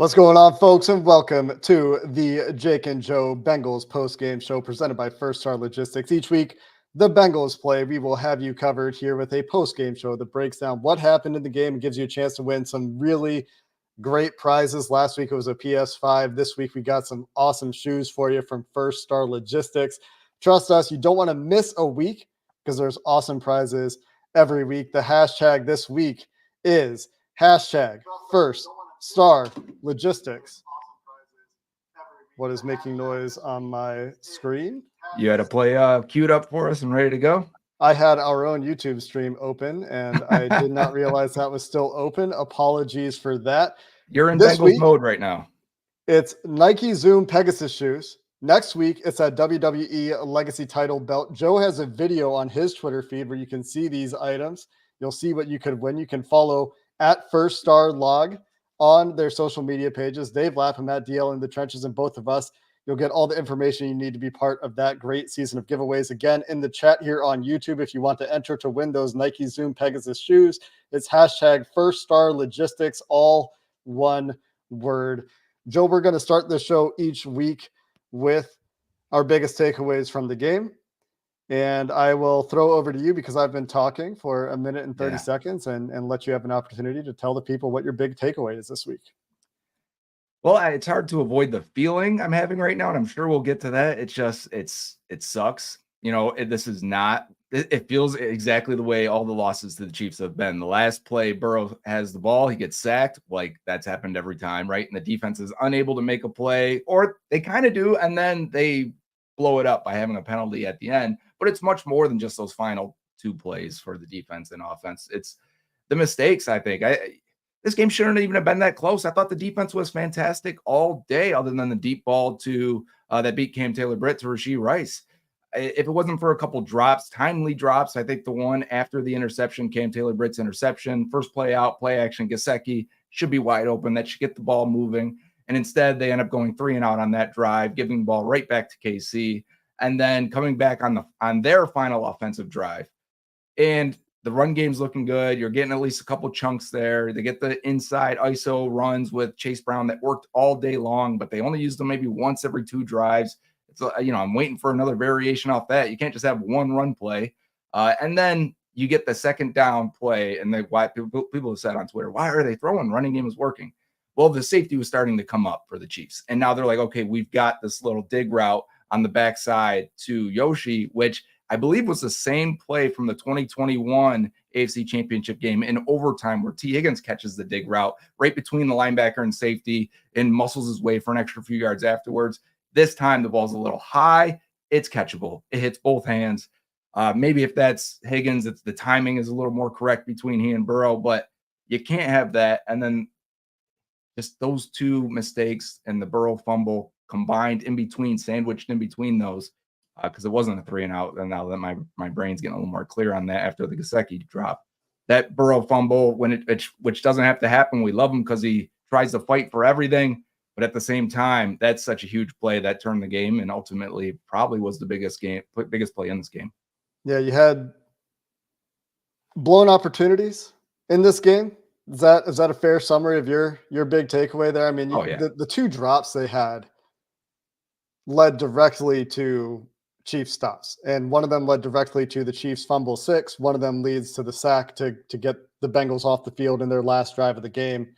What's going on, folks, and welcome to the Jake and Joe Bengals postgame show presented by First Star Logistics. Each week, the Bengals play. We will have you covered here with a postgame show that breaks down what happened in the game and gives you a chance to win some really great prizes. Last week, it was a PS5. This week, we got some awesome shoes for you from First Star Logistics. Trust us, you don't want to miss a week because there's awesome prizes every week. The hashtag this week is hashtag First Star Logistics. What is making noise on my screen? You had to play queued up for us and ready to go? I had our own YouTube stream open, and I did not realize that was still open. Apologies for that. You're in Bengals mode right now. It's Nike Zoom Pegasus shoes. Next week, it's a WWE Legacy title belt. Joe has a video on his Twitter feed where you can see these items. You'll see what you could win. You can follow at First Star Log on their social media pages. Dave Lapham at DL in the Trenches, and both of us. You'll get all the information you need to be part of that great season of giveaways. Again, in the chat here on YouTube, if you want to enter to win those Nike Zoom Pegasus shoes, it's hashtag First Star Logistics, all one word. Joe, we're going to start the show each week with our biggest takeaways from the game. And I will throw over to you because I've been talking for a minute and 30 seconds and let you have an opportunity to tell the people what your big takeaway is this week. Well, it's hard to avoid the feeling I'm having right now, and I'm sure we'll get to that. It's just, it sucks. You know, this is not, it feels exactly the way all the losses to the Chiefs have been. The last play, Burrow has the ball, he gets sacked. Like, that's happened every time, right? And the defense is unable to make a play, or they kind of do, and then they blow it up by having a penalty at the end. But it's much more than just those final two plays for the defense and offense. It's the mistakes, I think. This game shouldn't even have been that close. I thought the defense was fantastic all day, other than the deep ball to that beat Cam Taylor-Britt to Rashee Rice. If it wasn't for a couple drops, timely drops, I think the one after the interception, Cam Taylor-Britt's interception, first play out, play action, Gesicki should be wide open. That should get the ball moving. And instead, they end up going 3 and out on that drive, giving the ball right back to KC, and then coming back on their final offensive drive. And the run game's looking good. You're getting at least a couple chunks there. They get the inside ISO runs with Chase Brown that worked all day long, but they only used them maybe once every 2 drives. It's, I'm waiting for another variation off that. You can't just have one run play. And then you get the second down play, and why people have said on Twitter, why are they throwing? Running game is working. Well, the safety was starting to come up for the Chiefs. And now they're like, okay, we've got this little dig route on the backside to Yoshi, which I believe was the same play from the 2021 AFC Championship game in overtime, where T. Higgins catches the dig route right between the linebacker and safety and muscles his way for an extra few yards afterwards. This time, the ball's a little high. It's catchable. It hits both hands. Maybe if that's Higgins, the timing is a little more correct between he and Burrow, but you can't have that. And then just those 2 mistakes and the Burrow fumble combined in between, sandwiched in between those, because it wasn't a 3 and out. And now that my brain's getting a little more clear on that after the Gesicki drop, that Burrow fumble, which doesn't have to happen. We love him because he tries to fight for everything, but at the same time, that's such a huge play that turned the game and ultimately probably was the biggest play in this game. Yeah, you had blown opportunities in this game. Is that a fair summary of your big takeaway there? I mean, the 2 drops they had led directly to Chiefs stops, and one of them led directly to the Chiefs fumble 6. One of them leads to the sack to get the Bengals off the field in their last drive of the game,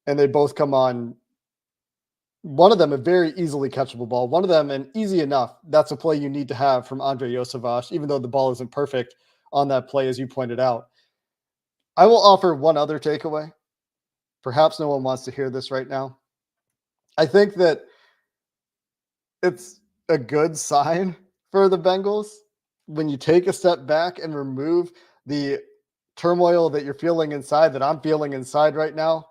and they both come on. One of them a very easily catchable ball. One of them an easy enough. That's a play you need to have from Andre Josevich, even though the ball isn't perfect on that play, as you pointed out. I will offer one other takeaway. Perhaps no one wants to hear this right now. I think that it's a good sign for the Bengals when you take a step back and remove the turmoil that you're feeling inside, that I'm feeling inside right now.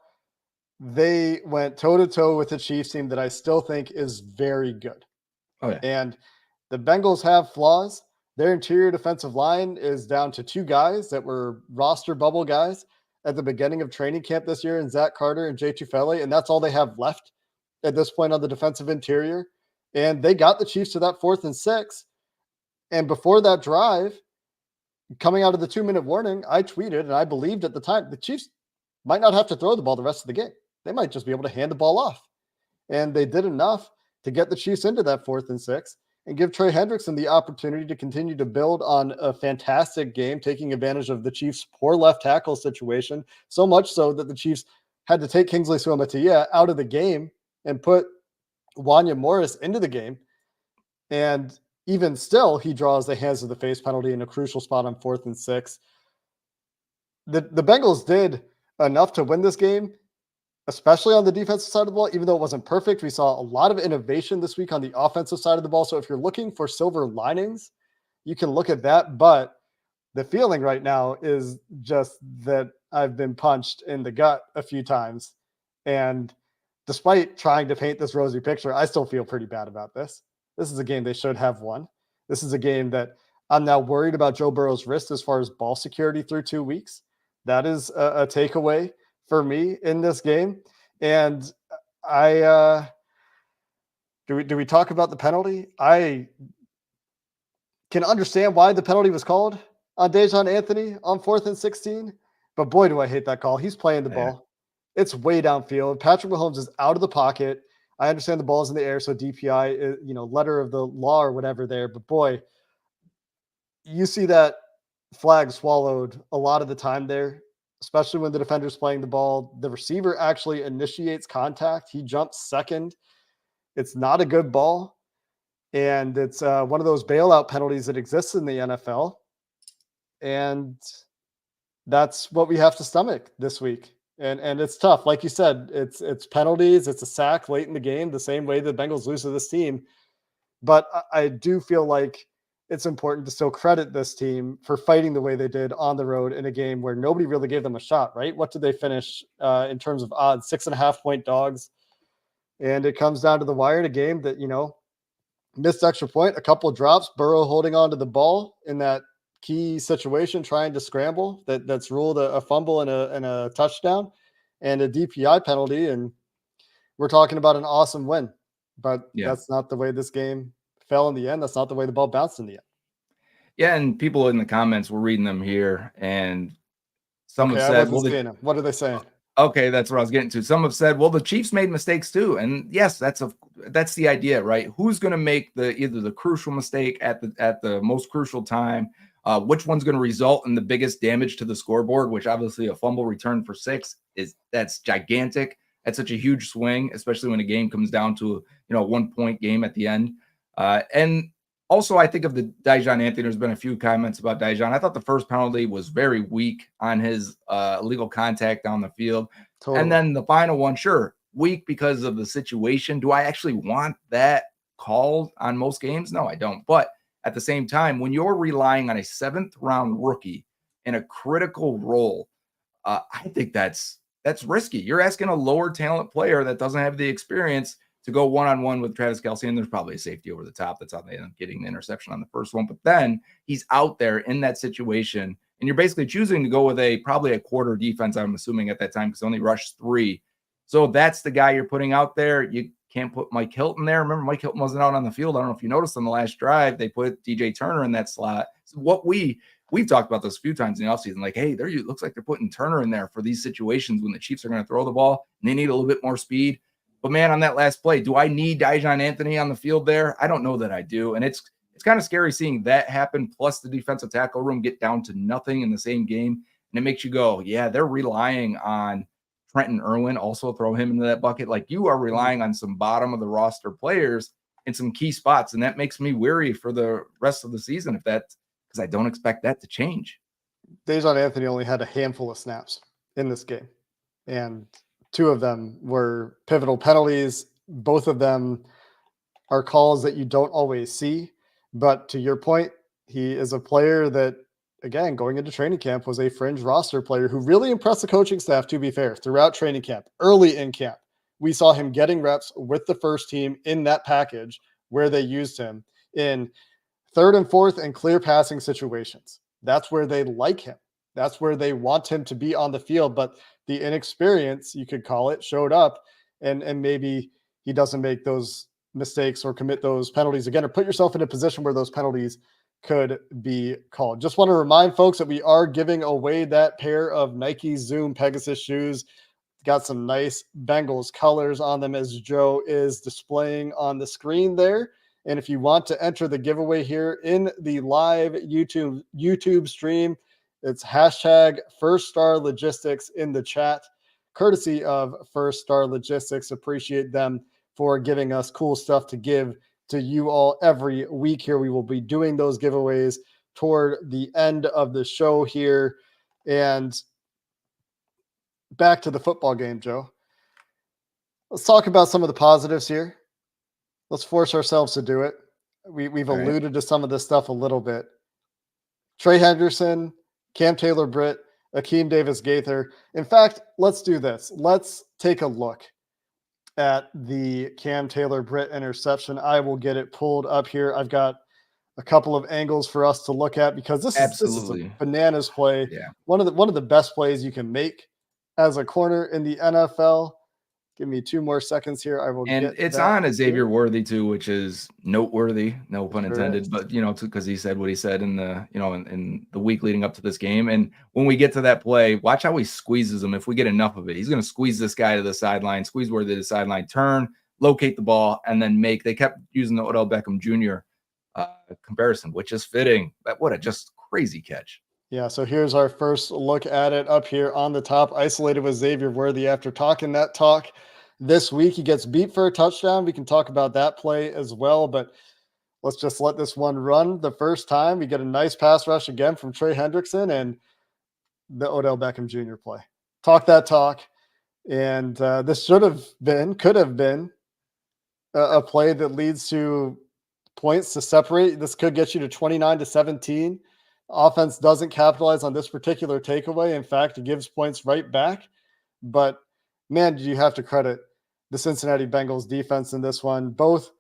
They went toe-to-toe with the Chiefs team that I still think is very good. Oh, yeah. And the Bengals have flaws. Their interior defensive line is down to 2 guys that were roster bubble guys at the beginning of training camp this year, in Zach Carter and Jay Tufele, and that's all they have left at this point on the defensive interior. And they got the Chiefs to that 4th and 6. And before that drive, coming out of the 2-minute warning, I tweeted, and I believed at the time, the Chiefs might not have to throw the ball the rest of the game. they might just be able to hand the ball off. And they did enough to get the Chiefs into that 4th and 6 and give Trey Hendrickson the opportunity to continue to build on a fantastic game, taking advantage of the Chiefs' poor left tackle situation, so much so that the Chiefs had to take Kingsley Suamataia out of the game and put Wanya Morris into the game. And even still, he draws the hands of the face penalty in a crucial spot on 4th and 6. The Bengals did enough to win this game, especially on the defensive side of the ball. Even though it wasn't perfect, we saw a lot of innovation this week on the offensive side of the ball. So if you're looking for silver linings, you can look at that. But the feeling right now is just that I've been punched in the gut a few times. And despite trying to paint this rosy picture, I still feel pretty bad about this. This is a game they should have won. This is a game that I'm now worried about Joe Burrow's wrist as far as ball security through 2 weeks. That is a takeaway for me in this game. And I do we talk about the penalty? I can understand why the penalty was called on Dejon Anthony on 4th and 16, but boy, do I hate that call. He's playing the ball. It's way downfield. Patrick Mahomes is out of the pocket. I understand the ball's in the air, so DPI is, letter of the law or whatever there, but boy, you see that flag swallowed a lot of the time there, especially when the defender's playing the ball. The receiver actually initiates contact. He jumps second. It's not a good ball. And it's one of those bailout penalties that exists in the NFL. And that's what we have to stomach this week. And it's tough. Like you said, it's penalties. It's a sack late in the game, the same way the Bengals lose to this team. But I do feel like it's important to still credit this team for fighting the way they did on the road in a game where nobody really gave them a shot, right? What did they finish in terms of odds? 6.5-point dogs. And it comes down to the wire in a game that, missed extra point, a couple of drops, Burrow holding on to the ball in that key situation, trying to scramble. That's ruled a fumble and a touchdown and a DPI penalty. And we're talking about an awesome win. But that's not the way this game fell in the end. That's not the way the ball bounced in the end. Yeah, and people in the comments, we're reading them here, and someone said, what are they saying? Okay, that's what I was getting to. Some have said, well, the Chiefs made mistakes too. And yes, that's the idea, right? Who's going to make either the crucial mistake at the most crucial time? Which one's going to result in the biggest damage to the scoreboard, which obviously a fumble return for 6 that's gigantic. That's such a huge swing, especially when a game comes down to a 1-point game at the end. And also, I think of the Dejon Anthony. There's been a few comments about Dejon. I thought the first penalty was very weak on his illegal contact down the field. Totally. And then the final one, sure, weak because of the situation. Do I actually want that called on most games? No, I don't. But at the same time, when you're relying on a 7th-round rookie in a critical role, I think that's risky. You're asking a lower talent player that doesn't have the experience to go one-on-one with Travis Kelce, and there's probably a safety over the top. That's how they end up getting the interception on the first one. But then he's out there in that situation, and you're basically choosing to go with probably a quarter defense, I'm assuming at that time, because only rushed 3. So that's the guy you're putting out there. You can't put Mike Hilton there. Remember, Mike Hilton wasn't out on the field. I don't know if you noticed on the last drive, they put DJ Turner in that slot. So what we've talked about this a few times in the offseason, like, hey, it looks like they're putting Turner in there for these situations when the Chiefs are going to throw the ball and they need a little bit more speed. But man, on that last play, do I need Dejon Anthony on the field there? I don't know that I do. And it's kind of scary seeing that happen, plus the defensive tackle room get down to nothing in the same game. And it makes you go, yeah, they're relying on Trenton Irwin, also throw him into that bucket. Like, you are relying on some bottom of the roster players in some key spots. And that makes me weary for the rest of the season because I don't expect that to change. Dejon Anthony only had a handful of snaps in this game, and 2 of them were pivotal penalties. Both of them are calls that you don't always see. But to your point, he is a player that, again, going into training camp, was a fringe roster player who really impressed the coaching staff, to be fair, throughout training camp. Early in camp, we saw him getting reps with the first team in that package where they used him in 3rd and 4th and clear passing situations. That's where they like him. That's where they want him to be on the field. But the inexperience, you could call it, showed up, and maybe he doesn't make those mistakes or commit those penalties again, or put yourself in a position where those penalties could be called. Just want to remind folks that we are giving away that pair of Nike Zoom Pegasus shoes. Got some nice Bengals colors on them, as Joe is displaying on the screen there. And if you want to enter the giveaway here in the live YouTube stream, it's hashtag First Star Logistics in the chat, courtesy of First Star Logistics. Appreciate them for giving us cool stuff to give to you all every week here. We will be doing those giveaways toward the end of the show here. And back to the football game, Joe. Let's talk about some of the positives here. Let's force ourselves to do it. We've alluded to some of this stuff a little bit. Trey Henderson, Cam Taylor-Britt, Akeem Davis-Gaither. In fact, let's do this. Let's take a look at the Cam Taylor-Britt interception. I will get it pulled up here. I've got a couple of angles for us to look at because this is a bananas play. Yeah. One of the best plays you can make as a corner in the NFL. Give me 2 more seconds here. I will and get it's on Xavier Worthy too, which is noteworthy, no pun intended, but because he said what he said in the in the week leading up to this game. And when we get to that play, watch how he squeezes him. If we get enough of it, he's going to squeeze this guy to the sideline, squeeze Worthy to the sideline, turn, locate the ball, and then they kept using the Odell Beckham Jr. Comparison, which is fitting. But what a just crazy catch. Yeah, so here's our first look at it up here on the top, isolated with Xavier Worthy. After talking that talk this week, he gets beat for a touchdown. We can talk about that play as well, but let's just let this one run the first time. We get a nice pass rush again from Trey Hendrickson and the Odell Beckham Jr. play. Talk that talk, and this could have been a play that leads to points to separate. This could get you to 29-17. Offense doesn't capitalize on this particular takeaway. In fact, it gives points right back. But, man, you have to credit the Cincinnati Bengals defense in this one. Both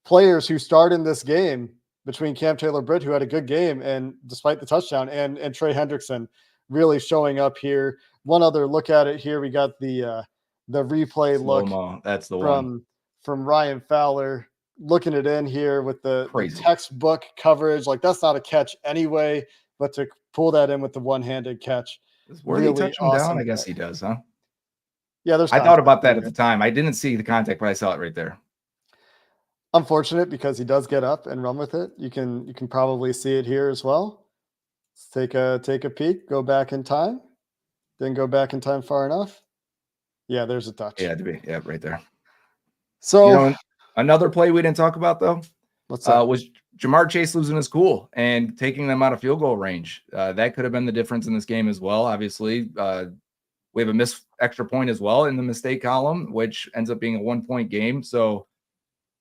players who started in this game, between Cam Taylor-Britt, who had a good game, and despite the touchdown, and Trey Hendrickson really showing up here. One other look at it here. We got the replay Slow-mo. look. That's the one. From Ryan Fowler. Looking it in here with the textbook coverage. Like, that's not a catch anyway, but to pull that in with the one-handed catch. Does Worthy touch him down? I guess he does, huh? Yeah, I thought about that at the time. I didn't see the contact, but I saw it right there. Unfortunate because he does get up and run with it. You can probably see it here as well. Let's take a peek, go back in time. Didn't go back in time far enough. Yeah, there's a touch. Yeah, to be. Yeah, right there. So another play we didn't talk about, though, was Jamar Chase losing his cool and taking them out of field goal range. That could have been the difference in this game as well. Obviously, we have a missed extra point as well in the mistake column, which ends up being a 1-point game. So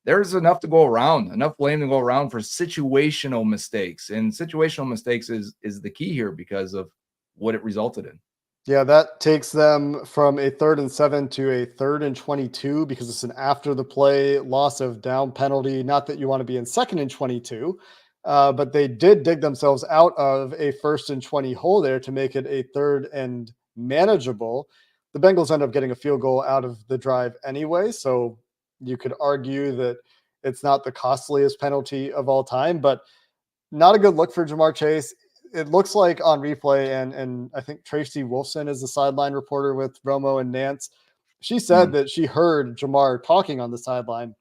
there's enough to go around, enough blame to go around for situational mistakes. And situational mistakes is the key here because of what it resulted in. Yeah, that takes them from a 3rd and 7 to a 3rd and 22 because it's an after the play loss of down penalty. Not that you want to be in 2nd and 22, but they did dig themselves out of a 1st and 20 hole there to make it a 3rd and manageable. The Bengals end up getting a field goal out of the drive anyway, so you could argue that it's not the costliest penalty of all time, but not a good look for Jamar Chase. It looks like on replay, and I think Tracy Wolfson is the sideline reporter with Romo and Nance. She said that she heard Jamar talking on the sideline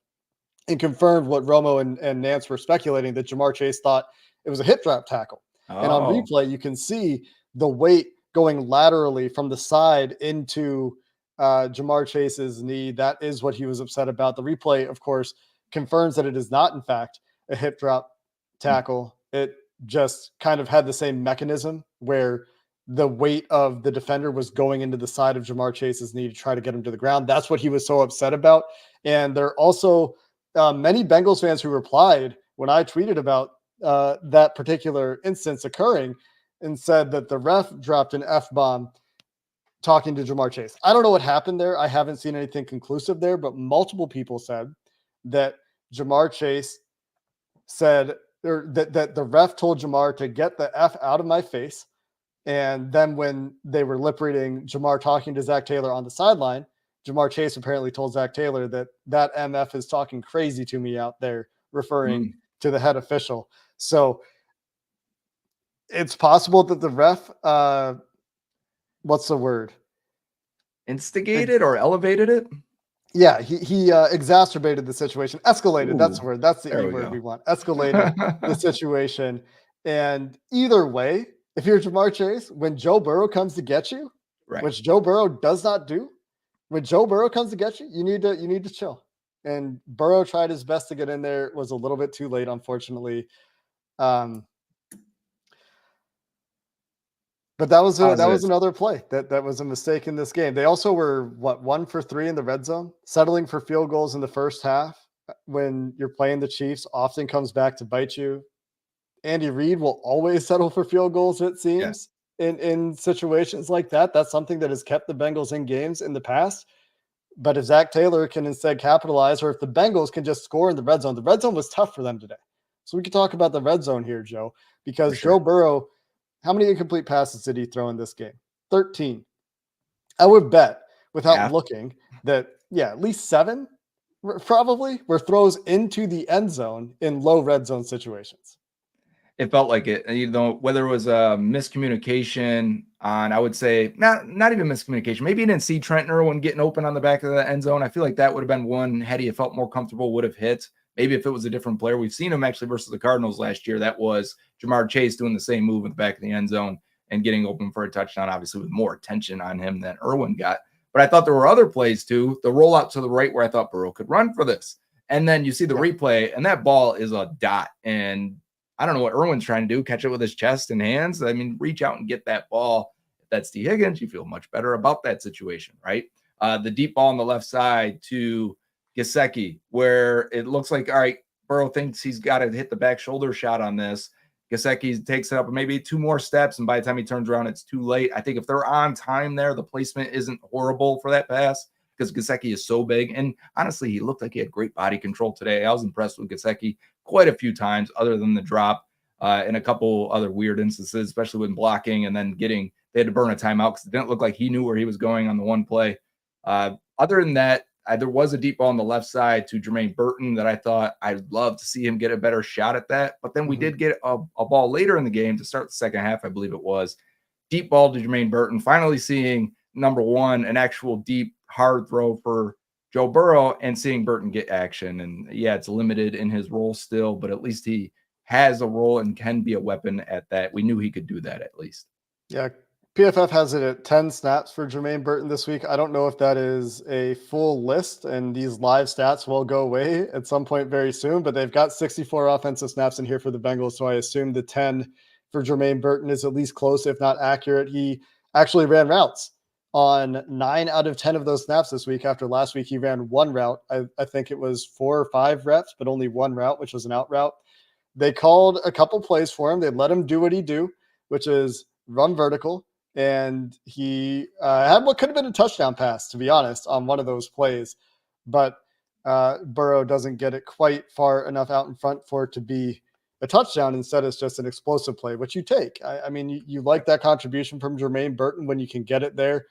and confirmed what Romo and Nance were speculating, that Jamar Chase thought it was a hip drop tackle. And on replay, you can see the weight going laterally from the side into Jamar Chase's knee. That is what he was upset about. The replay, of course, confirms that it is not, in fact, a hip drop tackle. It just kind of had the same mechanism where the weight of the defender was going into the side of Jamar Chase's knee to try to get him to the ground. That's what he was so upset about. And there are also many Bengals fans who replied when I tweeted about that particular instance occurring and said that the ref dropped an F-bomb talking to Jamar Chase. I don't know what happened there. I haven't seen anything conclusive there, but multiple people said that Jamar Chase said, or that the ref told Jamar to get the F out of my face. And then when they were lip reading Jamar talking to Zach Taylor on the sideline, Jamar Chase apparently told Zach Taylor that MF is talking crazy to me out there, referring to the head official. So it's possible that the ref, what's the word? instigated or elevated it. Yeah, he exacerbated the situation, escalated. That's the Ooh, word. That's the there E we word go. we want. Escalated the situation. And either way, if you're Jamar Chase, when Joe Burrow comes to get you, Right. which Joe Burrow does not do, when Joe Burrow comes to get you, you need to chill. And Burrow tried his best to get in there, was a little bit too late, unfortunately. Um, But that was Positives. another play that was a mistake in this game. They also were 1 for 3 in the red zone, settling for field goals in the first half. When you're playing the Chiefs, often comes back to bite you. Andy Reid will always settle for field goals, it Yeah. seems, in situations like that. That's something that has kept the Bengals in games in the past. But if Zach Taylor can instead capitalize, or if the Bengals can just score in the red zone was tough for them today. So we could talk about the red zone here, Joe, For because sure. Joe Burrow, how many incomplete passes did he throw in this game? 13. I would bet without Half. looking that, yeah, at least 7 probably were throws into the end zone in low red zone situations. It felt like it, whether it was a miscommunication on, I would say not even miscommunication. Maybe he didn't see Trent Irwin getting open on the back of the end zone. I feel like that would have been one had he felt more comfortable would have hit. Maybe if it was a different player, we've seen him actually versus the Cardinals last year. That was Jamar Chase doing the same move in the back of the end zone and getting open for a touchdown, obviously with more attention on him than Irwin got. But I thought there were other plays too. The rollout to the right where I thought Burrow could run for this. And then you see the replay, and that ball is a dot. And I don't know what Irwin's trying to do, catch it with his chest and hands. I mean, reach out and get that ball. If that's T. Higgins, you feel much better about that situation, right? The deep ball on the left side to Gesicki, where it looks like, all right, Burrow thinks he's got to hit the back shoulder shot on this. Gesicki takes it up maybe 2 more steps, and by the time he turns around, it's too late. I think if they're on time there, the placement isn't horrible for that pass because Gesicki is so big. And honestly, he looked like he had great body control today. I was impressed with Gesicki quite a few times, other than the drop and a couple other weird instances, especially when blocking and then they had to burn a timeout because it didn't look like he knew where he was going on the one play. Other than that, there was a deep ball on the left side to Jermaine Burton that I thought I'd love to see him get a better shot at that. But then we did get a ball later in the game to start the second half, I believe it was. Deep ball to Jermaine Burton, finally seeing number one, an actual deep, hard throw for Joe Burrow and seeing Burton get action. And yeah, it's limited in his role still, but at least he has a role and can be a weapon at that. We knew he could do that at least. Yeah, PFF has it at 10 snaps for Jermaine Burton this week. I don't know if that is a full list, and these live stats will go away at some point very soon, but they've got 64 offensive snaps in here for the Bengals, so I assume the 10 for Jermaine Burton is at least close, if not accurate. He actually ran routes on 9 out of 10 of those snaps this week. After last week, he ran 1 route. I think it was 4 or 5 reps, but only 1 route, which was an out route. They called a couple plays for him. They let him do what he do, which is run vertical. And he had what could have been a touchdown pass, to be honest, on one of those plays. But Burrow doesn't get it quite far enough out in front for it to be a touchdown. Instead, it's just an explosive play, which you take. I mean, you like that contribution from Jermaine Burton when you can get it there.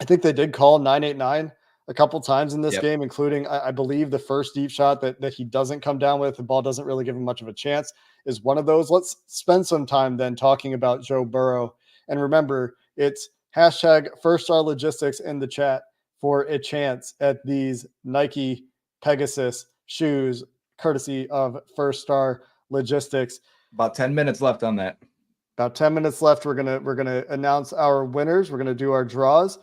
I think they did call 989 a couple times in this game, including, I believe, the first deep shot that he doesn't come down with. The ball doesn't really give him much of a chance is one of those. Let's spend some time then talking about Joe Burrow. And remember, it's hashtag First Star Logistics in the chat for a chance at these Nike Pegasus shoes, courtesy of First Star Logistics. About 10 minutes left on that. About 10 minutes left. We're gonna announce our winners. We're gonna do our draws.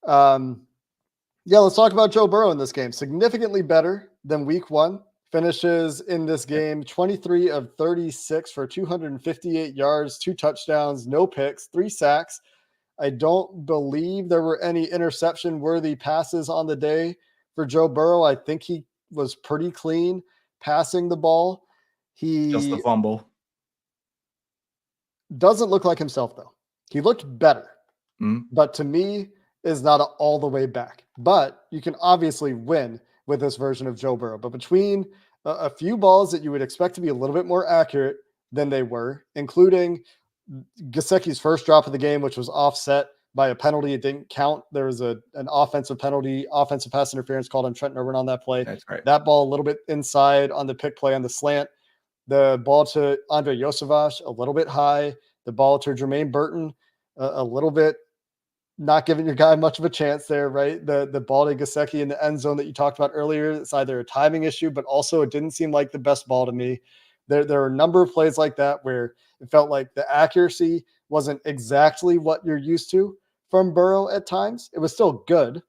Yeah, let's talk about Joe Burrow in this game. Significantly better than week 1. Finishes in this game 23 of 36 for 258 yards, 2 touchdowns, no picks, 3 sacks. I don't believe there were any interception-worthy passes on the day for Joe Burrow. I think he was pretty clean passing the ball. Just the He fumble. doesn't look like himself, though. He looked better, Mm-hmm. but to me, is not all the way back. But you can obviously win with this version of Joe Burrow. But between a few balls that you would expect to be a little bit more accurate than they were, including Gesicki's first drop of the game, which was offset by a penalty. It didn't count. There was an offensive penalty, offensive pass interference called on Trent Irwin on that play. That's right. That ball a little bit inside on the pick play on the slant. The ball to Andre Yosevach, a little bit high. The ball to Jermaine Burton, a little bit not giving your guy much of a chance there, right? The ball to Gesicki in the end zone that you talked about earlier, it's either a timing issue, but also it didn't seem like the best ball to me. There are a number of plays like that where it felt like the accuracy wasn't exactly what you're used to from Burrow at times. It was still good.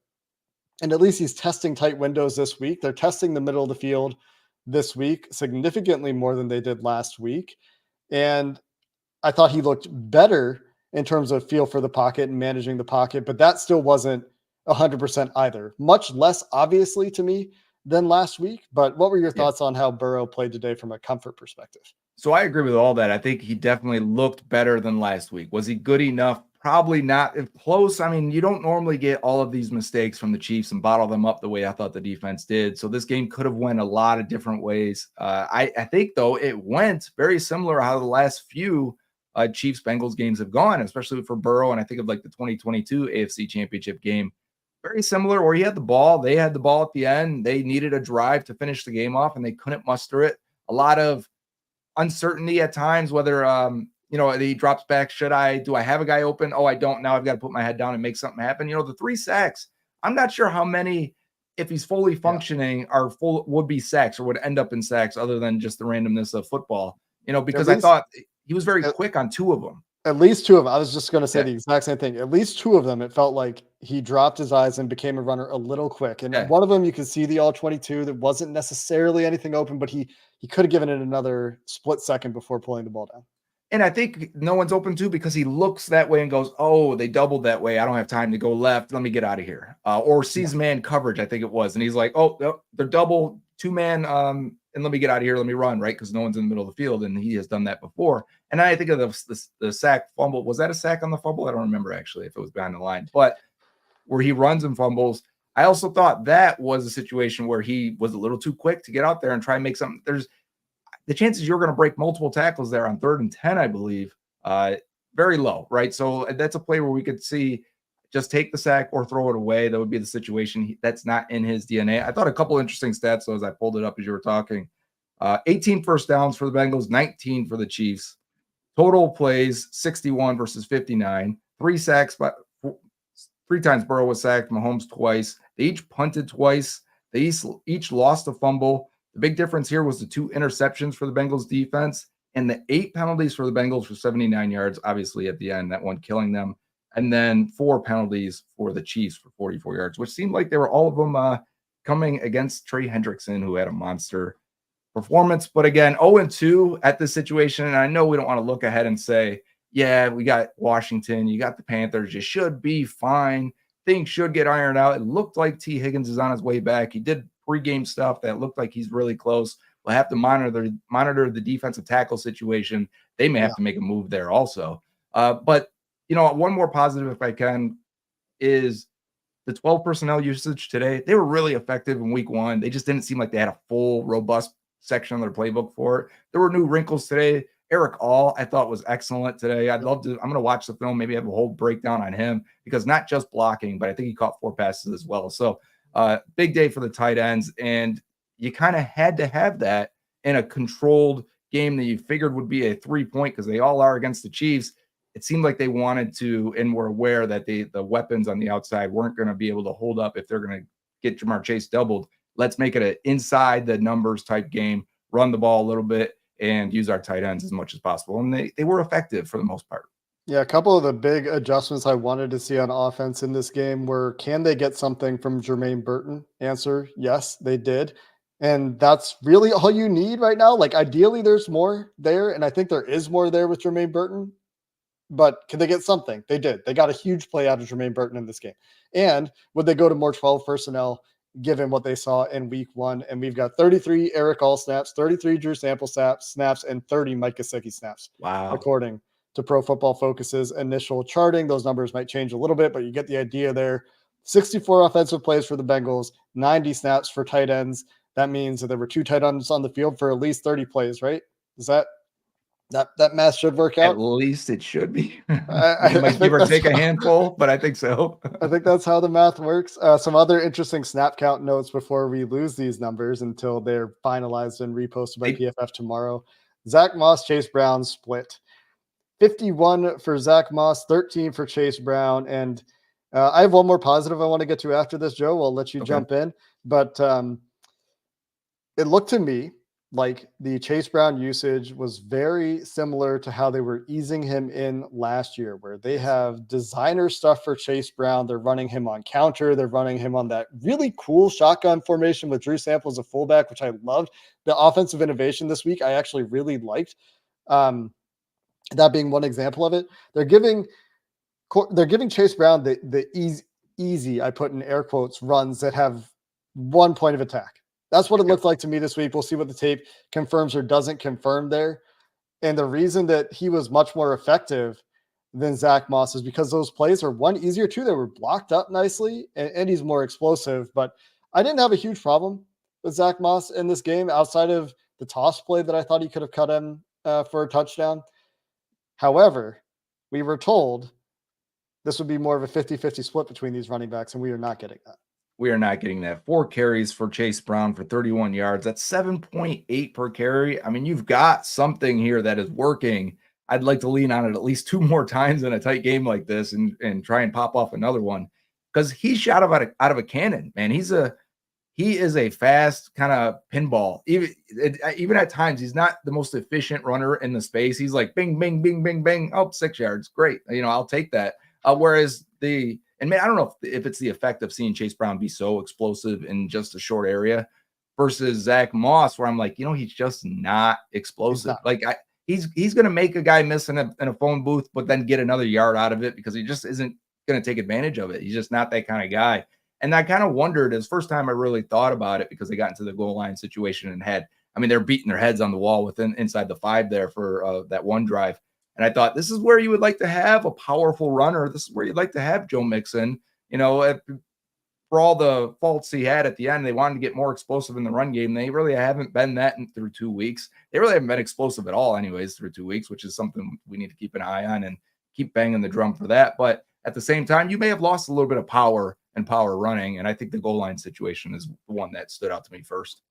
And at least he's testing tight windows this week. They're testing the middle of the field this week significantly more than they did last week. And I thought he looked better in terms of feel for the pocket and managing the pocket, but that still wasn't 100% either. Much less obviously to me than last week. But what were your thoughts on how Burrow played today from a comfort perspective? So I agree with all that. I think he definitely looked better than last week. Was he good enough? Probably not. If close, I mean, you don't normally get all of these mistakes from the Chiefs and bottle them up the way I thought the defense did. So this game could have went a lot of different ways. I think, though, it went very similar how the last few Chiefs Bengals games have gone, especially for Burrow. And I think of like the 2022 AFC Championship game, very similar, where he had the ball. They had the ball at the end. They needed a drive to finish the game off, and they couldn't muster it. A lot of uncertainty at times, whether he drops back. Do I have a guy open? Oh, I don't. Now I've got to put my head down and make something happen. The 3 sacks, I'm not sure how many, if he's fully functioning, would be sacks or would end up in sacks other than just the randomness of football. Because I thought he was very quick on 2 of them. At least 2 of them. I was just going to say the exact same thing. At least 2 of them, it felt like he dropped his eyes and became a runner a little quick. And one of them, you could see the all 22 that wasn't necessarily anything open, but he could have given it another split second before pulling the ball down. And I think no one's open to because he looks that way and goes, oh, they doubled that way. I don't have time to go left. Let me get out of here. Or sees man coverage, I think it was. And he's like, oh, they're double 2-man. And let me get out of here. Let me run, right? Because no one's in the middle of the field. And he has done that before. And I think of the sack fumble. Was that a sack on the fumble? I don't remember actually if it was behind the line. But where he runs and fumbles, I also thought that was a situation where he was a little too quick to get out there and try and make something. There's the chances you're going to break multiple tackles there on 3rd and 10, I believe, very low, right? So that's a play where we could see just take the sack or throw it away. That would be the situation. That's not in his DNA. I thought a couple interesting stats, though, as I pulled it up as you were talking. 18 first downs for the Bengals, 19 for the Chiefs. Total plays, 61 versus 59. 3 sacks, but 3 times Burrow was sacked, Mahomes twice. They each punted twice. They each lost a fumble. The big difference here was the 2 interceptions for the Bengals defense and the 8 penalties for the Bengals for 79 yards, obviously at the end, that one killing them. And then 4 penalties for the Chiefs for 44 yards, which seemed like they were all of them coming against Trey Hendrickson, who had a monster performance. But again, 0-2 at this situation. And I know we don't want to look ahead and say, yeah, we got Washington, you got the Panthers, you should be fine. Things should get ironed out. It looked like T. Higgins is on his way back. He did pregame stuff that looked like he's really close. We'll have to monitor the defensive tackle situation. They may have to make a move there also. But one more positive, if I can, is the 12 personnel usage today. They were really effective in week 1. They just didn't seem like they had a full, robust section of their playbook for it. There were new wrinkles today. Eric All, I thought, was excellent today. I'm going to watch the film, maybe have a whole breakdown on him because not just blocking, but I think he caught 4 passes as well. So big day for the tight ends. And you kind of had to have that in a controlled game that you figured would be a 3-point because they all are against the Chiefs. It seemed like they wanted to and were aware that the weapons on the outside weren't going to be able to hold up if they're going to get Jamar Chase doubled. Let's make it an inside the numbers type game, run the ball a little bit, and use our tight ends as much as possible. And they were effective for the most part. Yeah, a couple of the big adjustments I wanted to see on offense in this game were, can they get something from Jermaine Burton? Answer, yes, they did. And that's really all you need right now. Like, ideally, there's more there, and I think there is more there with Jermaine Burton. But can they get something? They did. They got a huge play out of Jermaine Burton in this game. And would they go to more 12 personnel given what they saw in week 1? And we've got 33 Eric All snaps, 33 Drew Sample snaps, and 30 Mike Gesicki snaps. Wow. According to Pro Football Focus's initial charting. Those numbers might change a little bit, but you get the idea there. 64 offensive plays for the Bengals, 90 snaps for tight ends. That means that there were 2 tight ends on the field for at least 30 plays, right? Is that math should work out? At least it should be. I might give or take a handful, but I think so. I think that's how the math works. Some other interesting snap count notes before we lose these numbers until they're finalized and reposted by PFF tomorrow. Zach Moss, Chase Brown split. 51 for Zach Moss, 13 for Chase Brown. And I have one more positive I want to get to after this, Joe. I'll let you jump in. But it looked to me like the Chase Brown usage was very similar to how they were easing him in last year, where they have designer stuff for Chase Brown. They're running him on counter. They're running him on that really cool shotgun formation with Drew Sample as a fullback, which I loved. The offensive innovation this week, I actually really liked. That being one example of it. They're giving Chase Brown the easy, I put in air quotes, runs that have one point of attack. That's what it looked like to me this week. We'll see what the tape confirms or doesn't confirm there. And the reason that he was much more effective than Zach Moss is because those plays are one easier, two, they were blocked up nicely, and he's more explosive. But I didn't have a huge problem with Zach Moss in this game outside of the toss play that I thought he could have cut him for a touchdown. However, we were told this would be more of a 50-50 split between these running backs, and we are not getting that. We are not getting that. 4 carries for Chase Brown for 31 yards. That's 7.8 per carry. I mean, you've got something here that is working. I'd like to lean on it at least 2 more times in a tight game like this and try and pop off another one, because he's shot out of a cannon, man. He is a fast kind of pinball. Even at times, he's not the most efficient runner in the space. He's like bing, bing, bing, bing, bing. Oh, 6 yards. Great. I'll take that. Whereas I don't know if it's the effect of seeing Chase Brown be so explosive in just a short area versus Zach Moss, where I'm like, he's just not explosive. He's going to make a guy miss in a phone booth, but then get another yard out of it because he just isn't going to take advantage of it. He's just not that kind of guy. And I kind of wondered, it's the first time I really thought about it, because they got into the goal line situation and they're beating their heads on the wall inside the 5 there for that one drive. And I thought, this is where you would like to have a powerful runner. This is where you'd like to have Joe Mixon. For all the faults he had at the end, they wanted to get more explosive in the run game. They really haven't been that through 2 weeks. They really haven't been explosive at all anyways through 2 weeks, which is something we need to keep an eye on and keep banging the drum for that. But at the same time, you may have lost a little bit of power running. And I think the goal line situation is the one that stood out to me first.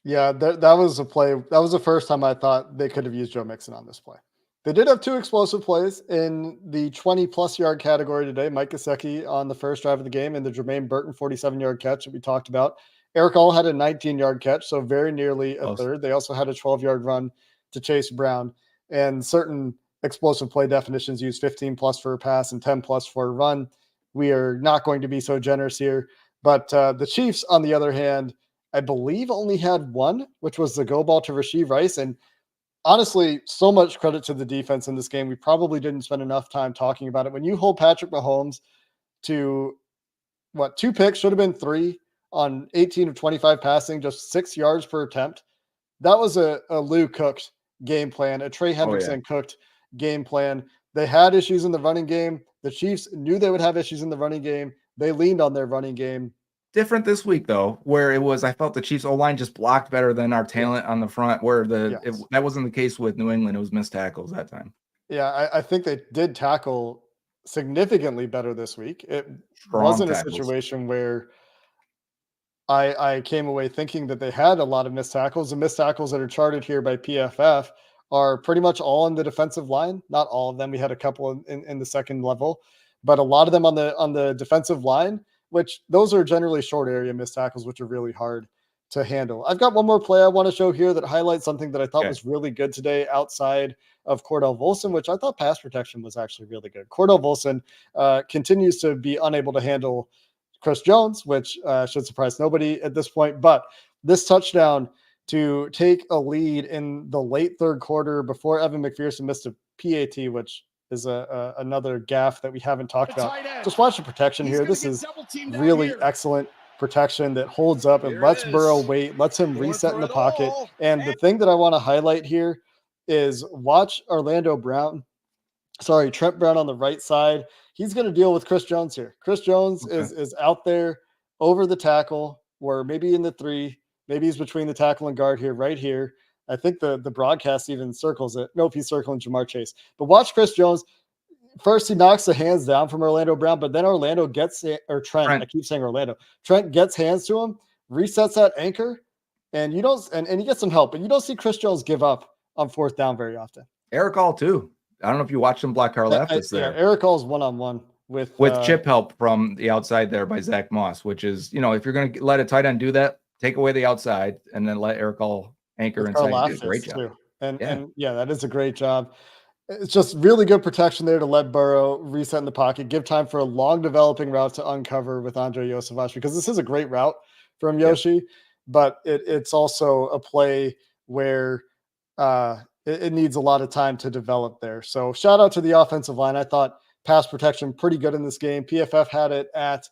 Yeah, that was a play. That was the first time I thought they could have used Joe Mixon on this play. They did have 2 explosive plays in the 20-plus yard category today. Mike Gesicki on the first drive of the game and the Jermaine Burton 47-yard catch that we talked about. Eric All had a 19-yard catch, so very nearly a third. They also had a 12-yard run to Chase Brown. And certain explosive play definitions use 15-plus for a pass and 10-plus for a run. We are not going to be so generous here. But the Chiefs, on the other hand, I believe only had 1, which was the go ball to Rashee Rice. And honestly, so much credit to the defense in this game. We probably didn't spend enough time talking about it. When you hold Patrick Mahomes to 2 picks, should have been 3 on 18 of 25 passing, just 6 yards per attempt. That was a Lou cooked game plan, a Trey Hendrickson cooked game plan. They had issues in the running game. The Chiefs knew they would have issues in the running game. They leaned on their running game. Different this week, though, where I felt the Chiefs O-line just blocked better than our talent on the front, where that wasn't the case with New England. It was missed tackles that time. Yeah, I think they did tackle significantly better this week. It wasn't a situation where I came away thinking that they had a lot of missed tackles. The missed tackles that are charted here by PFF are pretty much all in the defensive line. Not all of them. We had a couple in the second level, but a lot of them on the defensive line, which those are generally short area missed tackles, which are really hard to handle. I've got one more play I want to show here that highlights something that I thought was really good today outside of Cordell Volson, which I thought pass protection was actually really good. Cordell Volson continues to be unable to handle Chris Jones, which should surprise nobody at this point. But this touchdown to take a lead in the late third quarter before Evan McPherson missed a PAT, which is another gaffe that we haven't talked about. Just watch the protection here. This is really excellent protection that holds up and lets Burrow wait, lets him reset in the pocket. And the thing that I want to highlight here is watch Trent Brown on the right side. He's going to deal with Chris Jones here. Chris Jones is out there over the tackle, or maybe in the 3, maybe he's between the tackle and guard here, right here. I think the broadcast even circles it. Nope, he's circling Jamar Chase. But watch Chris Jones. First, he knocks the hands down from Orlando Brown, but then Trent. I keep saying Orlando. Trent gets hands to him, resets that anchor, and he gets some help. But you don't see Chris Jones give up on 4th down very often. Eric All too. I don't know if you watched him block our left. Eric All's one-on-one with chip help from the outside there by Zach Moss, which is, if you're going to let a tight end do that, take away the outside and then let Eric all anchor inside. He did a great job. Too. And that is a great job. It's just really good protection there to let Burrow reset in the pocket, give time for a long developing route to uncover with Andrei Iosivas, because this is a great route from Yoshi, but it's also a play where it needs a lot of time to develop there. So shout out to the offensive line. I thought pass protection pretty good in this game. PFF had it at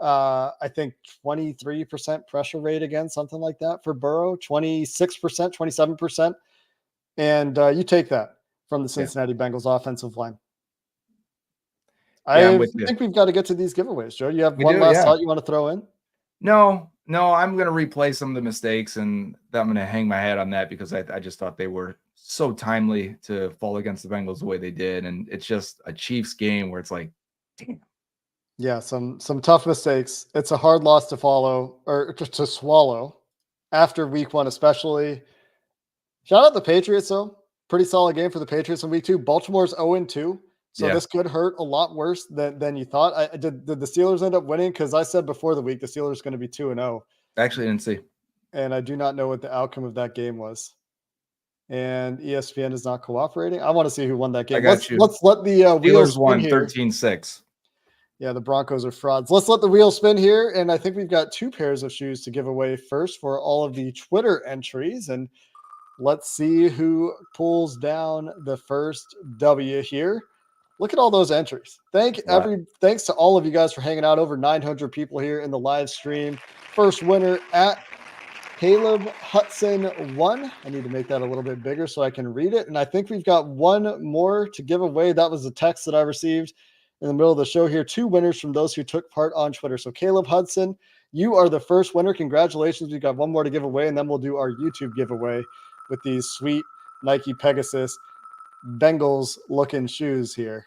I think 23% pressure rate again, something like that for Burrow, 26%, 27%. And you take that from the Cincinnati Bengals offensive line. I think we've got to get to these giveaways, Joe. You have one last thought you want to throw in? No, I'm going to replay some of the mistakes, and I'm going to hang my hat on that because I just thought they were so timely to fall against the Bengals the way they did. And it's just a Chiefs game where it's like, damn. Yeah, some tough mistakes. It's a hard loss to follow or to swallow after week 1, especially. Shout out the Patriots, though. Pretty solid game for the Patriots in week 2. Baltimore's 0-2. So this could hurt a lot worse than you thought. Did the Steelers end up winning? Because I said before the week the Steelers are going to be 2-0. Actually, I didn't see. And I do not know what the outcome of that game was. And ESPN is not cooperating. I want to see who won that game. Let's let the wheels won 13-6. Yeah, the Broncos are frauds. Let's let the wheel spin here. And I think we've got 2 pairs of shoes to give away first for all of the Twitter entries. And let's see who pulls down the first W here. Look at all those entries. Thanks to all of you guys for hanging out. Over 900 people here in the live stream. First winner at Caleb Hudson 1. I need to make that a little bit bigger so I can read it. And I think we've got one more to give away. That was a text that I received in the middle of the show here. 2 winners from those who took part on Twitter. So Caleb Hudson, you are the first winner. Congratulations. We've got one more to give away, and then we'll do our YouTube giveaway with these sweet Nike Pegasus Bengals looking shoes here.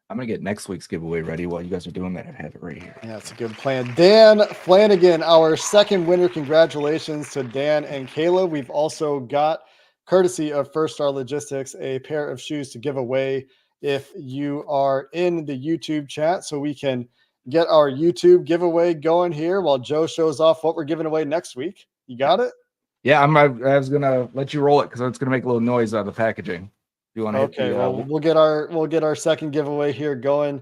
I'm going to get next week's giveaway ready while you guys are doing that. I have it right here. Yeah, it's a good plan. Dan Flanagan, our second winner. Congratulations to Dan and Kayla. We've also got, courtesy of First Star Logistics, a pair of shoes to give away if you are in the YouTube chat, so we can get our YouTube giveaway going here while Joe shows off what we're giving away next week. You got it? Yeah, I was gonna let you roll it because it's gonna make a little noise out of the packaging. You want to? Okay, we'll get our second giveaway here going.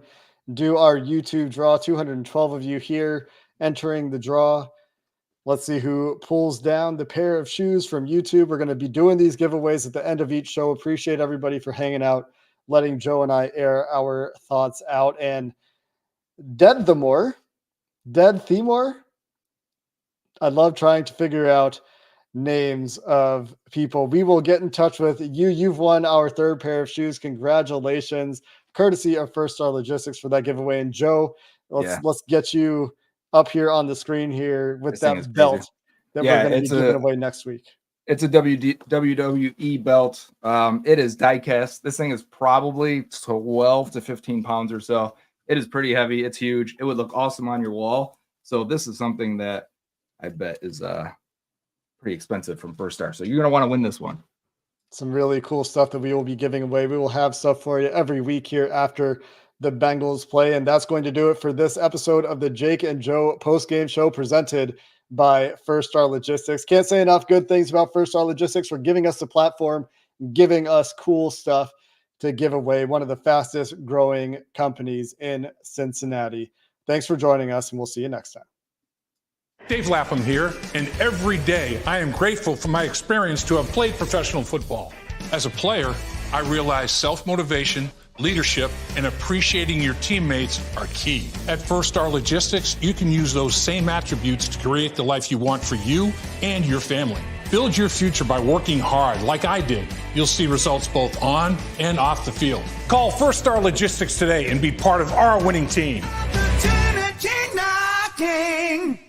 Do our YouTube draw. 212 of you here entering the draw. Let's see who pulls down the pair of shoes from YouTube. We're going to be doing these giveaways at the end of each show. Appreciate everybody for hanging out, letting Joe and I air our thoughts out. And Dead Themore, I love trying to figure out names of people. We will get in touch with you. You've won our third pair of shoes. Congratulations, courtesy of First Star Logistics for that giveaway. And Joe, let's get you up here on the screen here with that belt that we're going to be giving away next week. It's a WWE belt. It is die cast. This thing is probably 12 to 15 pounds or so. It is pretty heavy. It's huge. It would look awesome on your wall. So this is something that I bet is pretty expensive from First Star. So you're going to want to win this one. Some really cool stuff that we will be giving away. We will have stuff for you every week here after the Bengals play. And that's going to do it for this episode of the Jake and Joe postgame show presented by First Star Logistics. Can't say enough good things about First Star Logistics for giving us the platform, giving us cool stuff to give away. One of the fastest growing companies in Cincinnati. Thanks for joining us, and we'll see you next time. Dave Lapham here, and every day I am grateful for my experience to have played professional football. As a player, I realized self-motivation, leadership, and appreciating your teammates are key. At First Star Logistics, you can use those same attributes to create the life you want for you and your family. Build your future by working hard like I did. You'll see results both on and off the field. Call First Star Logistics today and be part of our winning team. Opportunity knocking.